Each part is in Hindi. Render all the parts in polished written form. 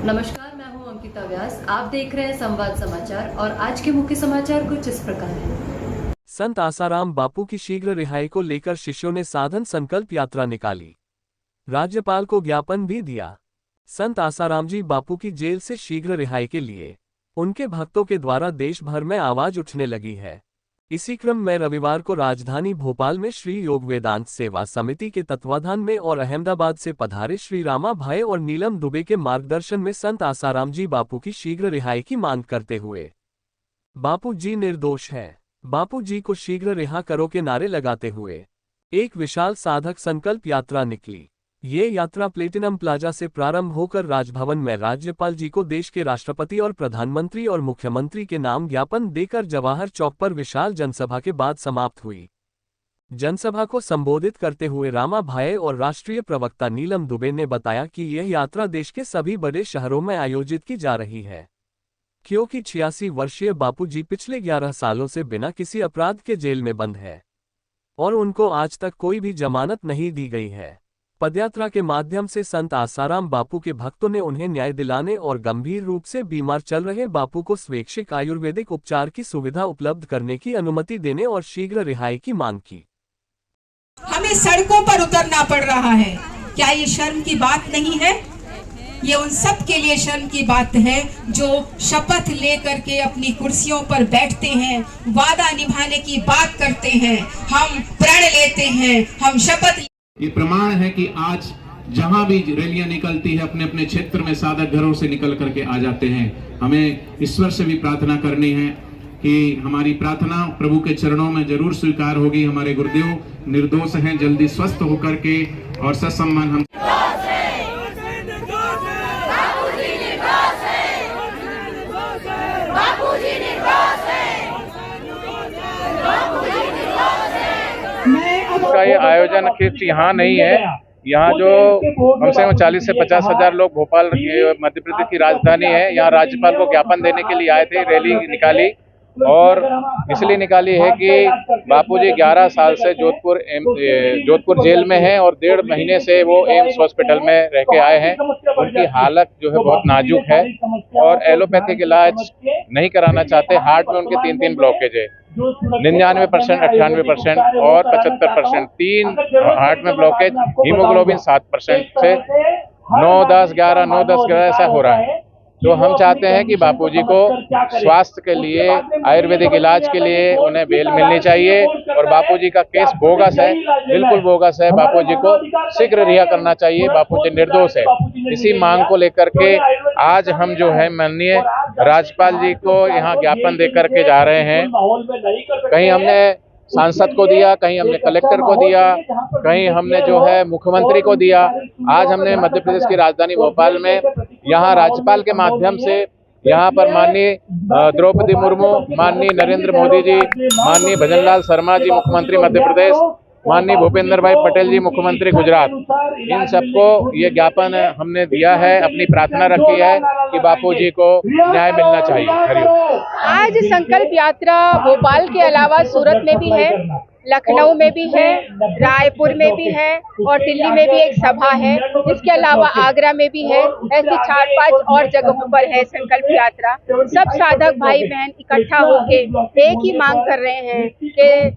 नमस्कार, मैं हूं अंकिता व्यास। आप देख रहे हैं संवाद समाचार और आज के मुख्य समाचार कुछ इस प्रकार हैं। संत आसाराम बापू की शीघ्र रिहाई को लेकर शिष्यों ने साधन संकल्प यात्रा निकाली। राज्यपाल को ज्ञापन भी दिया। संत आसाराम जी बापू की जेल से शीघ्र रिहाई के लिए उनके भक्तों के द्वारा देश भर में आवाज उठने लगी है। इसी क्रम में रविवार को राजधानी भोपाल में श्री योग वेदांत सेवा समिति के तत्वाधान में और अहमदाबाद से पधारे श्री रामा भाई और नीलम दुबे के मार्गदर्शन में संत आसाराम जी बापू की शीघ्र रिहाई की मांग करते हुए बापू जी निर्दोष है, बापू जी को शीघ्र रिहा करो के नारे लगाते हुए एक विशाल साधक संकल्प यात्रा निकली। ये यात्रा प्लेटिनम प्लाजा से प्रारंभ होकर राजभवन में राज्यपाल जी को देश के राष्ट्रपति और प्रधानमंत्री और मुख्यमंत्री के नाम ज्ञापन देकर जवाहर चौक पर विशाल जनसभा के बाद समाप्त हुई। जनसभा को संबोधित करते हुए रामा भाई और राष्ट्रीय प्रवक्ता नीलम दुबे ने बताया कि यह यात्रा देश के सभी बड़े शहरों में आयोजित की जा रही है, क्योंकि 86 वर्षीय बापू जी पिछले 11 सालों से बिना किसी अपराध के जेल में बंद है और उनको आज तक कोई भी जमानत नहीं दी गई है। पदयात्रा के माध्यम से संत आसाराम बापू के भक्तों ने उन्हें न्याय दिलाने और गंभीर रूप से बीमार चल रहे बापू को स्वैच्छिक आयुर्वेदिक उपचार की सुविधा उपलब्ध करने की अनुमति देने और शीघ्र रिहाई की मांग की। हमें सड़कों पर उतरना पड़ रहा है, क्या ये शर्म की बात नहीं है? ये उन सब के लिए शर्म की बात है जो शपथ लेकर के अपनी कुर्सियों पर बैठते हैं, वादा निभाने की बात करते हैं, हम प्रण लेते हैं, हम शपथ। ये प्रमाण है कि आज जहां भी रैलियां निकलती है अपने अपने क्षेत्र में साधक घरों से निकल करके आ जाते हैं। हमें ईश्वर से भी प्रार्थना करनी है कि हमारी प्रार्थना प्रभु के चरणों में जरूर स्वीकार होगी। हमारे गुरुदेव निर्दोष हैं, जल्दी स्वस्थ होकर के और सत्सम्मान हम का ये आयोजन सिर्फ यहाँ नहीं है, यहाँ जो कम से कम 40 से 50 हजार लोग भोपाल मध्य प्रदेश की राजधानी है, यहाँ राज्यपाल को ज्ञापन देने के लिए आए थे। रैली निकाली और इसलिए निकाली है कि बापूजी 11 साल से जोधपुर जेल में हैं और 1.5 महीने से वो एम्स हॉस्पिटल में रह के आए हैं। उनकी हालत जो है बहुत नाजुक है और एलोपैथिक इलाज नहीं कराना चाहते। हार्ट में उनके 3 ब्लॉकेज है, 99%, 98% और 75%। 3 हार्ट में ब्लॉकेज, हीमोग्लोबिन 7% से 9-10-11 ऐसा हो रहा है। तो हम चाहते हैं कि बापूजी को स्वास्थ्य के लिए, आयुर्वेदिक इलाज के लिए उन्हें बेल मिलनी चाहिए और बापूजी का केस बोगस है, बिल्कुल बोगस है। बापूजी को शीघ्र रिहा करना चाहिए, बापूजी निर्दोष है। इसी मांग को लेकर के आज हम जो है माननीय राज्यपाल जी को यहाँ ज्ञापन दे करके जा रहे हैं। कहीं हमने सांसद को दिया, कहीं हमने कलेक्टर को दिया, कहीं हमने जो है मुख्यमंत्री को दिया। आज हमने मध्य प्रदेश की राजधानी भोपाल में यहाँ राज्यपाल के माध्यम से यहाँ पर माननीय द्रौपदी मुर्मू, माननीय नरेंद्र मोदी जी, माननीय भजनलाल शर्मा जी मुख्यमंत्री मध्य प्रदेश, माननीय भूपेंद्र भाई पटेल जी मुख्यमंत्री गुजरात, इन सबको ये ज्ञापन हमने दिया है। अपनी प्रार्थना रखी है कि बापूजी को न्याय मिलना चाहिए। हरिओम। आज संकल्प यात्रा भोपाल के अलावा सूरत में भी है, लखनऊ में भी है, रायपुर में भी है और दिल्ली में भी एक सभा है। इसके अलावा आगरा में भी है। ऐसे 4-5 और जगहों पर है संकल्प यात्रा। सब साधक भाई बहन इकट्ठा होके एक ही मांग कर रहे हैं कि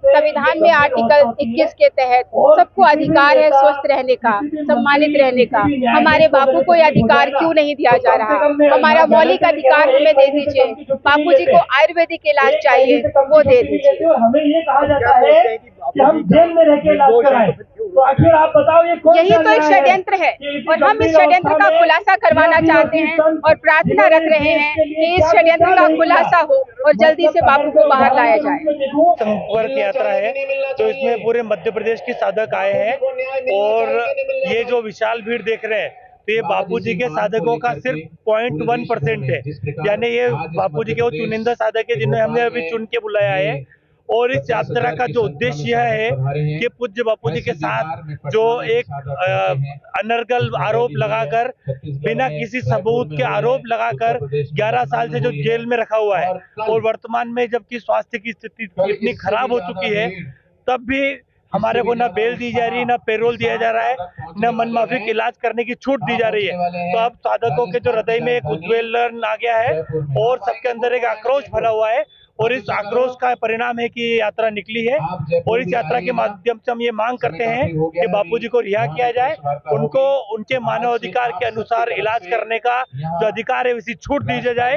संविधान में आर्टिकल 21 के तहत सबको अधिकार है स्वस्थ रहने का, सम्मानित रहने का। हमारे बापू को यह अधिकार क्यों नहीं दिया जा रहा? हमारा मौलिक अधिकार हमें दे दीजिए। बापू जी को आयुर्वेदिक इलाज चाहिए, वो दे दीजिए। हमें ये कहा जाता है कि हम जेल में रह के इलाज कराएं, तो आखिर आप बताओ ये कौन? यही तो एक षड्यंत्र है और हम इस षड्यंत्र का खुलासा करवाना चाहते हैं और प्रार्थना रख रहे हैं कि इस षड्यंत्र का खुलासा हो और जल्दी से बापू को बाहर लाया जाए। संपर्क यात्रा है तो इसमें पूरे मध्य प्रदेश के साधक आए हैं और ये जो विशाल भीड़ देख रहे हैं तो ये बापूजी के साधकों का सिर्फ 0.1% है, यानी ये बापूजी के वो चुनिंदा साधक है जिन्हें हमने अभी चुन के बुलाया है। और इस यात्रा का जो उद्देश्य यह है कि पूज्य बापूजी के साथ जो एक अनर्गल आरोप लगाकर, बिना किसी सबूत के आरोप लगाकर 11 साल से जो जेल में रखा हुआ है और वर्तमान में जबकि स्वास्थ्य की स्थिति इतनी खराब हो चुकी है, तब भी हमारे को ना बेल दी जा रही है, ना पेरोल दिया जा रहा है, ना मनमाफिक इलाज करने की छूट दी जा रही है। तो अब साधकों के जो हृदय में एक उद्वेलन आ गया है और सबके अंदर एक आक्रोश भरा हुआ है और इस आक्रोश का परिणाम है कि ये यात्रा निकली है। और इस यात्रा के माध्यम से हम ये मांग करते हैं कि बापूजी को रिहा किया जाए, उनको उनके मानवाधिकार के अनुसार इलाज करने का जो अधिकार है उसी छूट दी जाए।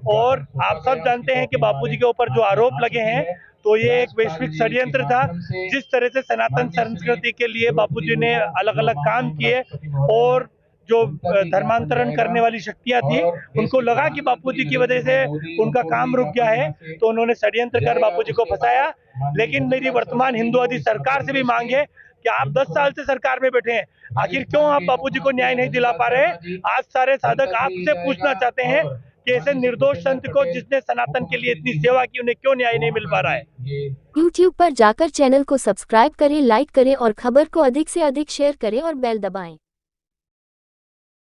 और आप सब जानते हैं कि बापूजी के ऊपर जो आरोप लगे हैं तो ये एक वैश्विक षड्यंत्र था। जिस तरह से सनातन संस्कृति के लिए बापूजी ने अलग अलग काम किए और जो धर्मांतरण करने वाली शक्तियां थी उनको लगा कि बापूजी की वजह से उनका काम रुक गया है, तो उन्होंने षड्यंत्र कर बापूजी को फंसाया। लेकिन मेरी वर्तमान हिंदुवादी सरकार से भी मांग है कि आप 10 साल से सरकार में बैठे हैं, आखिर क्यों आप बापूजी को न्याय नहीं दिला पा रहे? आज सारे साधक आपसे पूछना चाहते हैं कि ऐसे निर्दोष संत को जिसने सनातन के लिए इतनी सेवा की, उन्हें क्यों न्याय नहीं मिल पा रहा है? YouTube पर जाकर चैनल को सब्सक्राइब करें, लाइक करें और खबर को अधिक से अधिक शेयर करें और बेल दबाएं।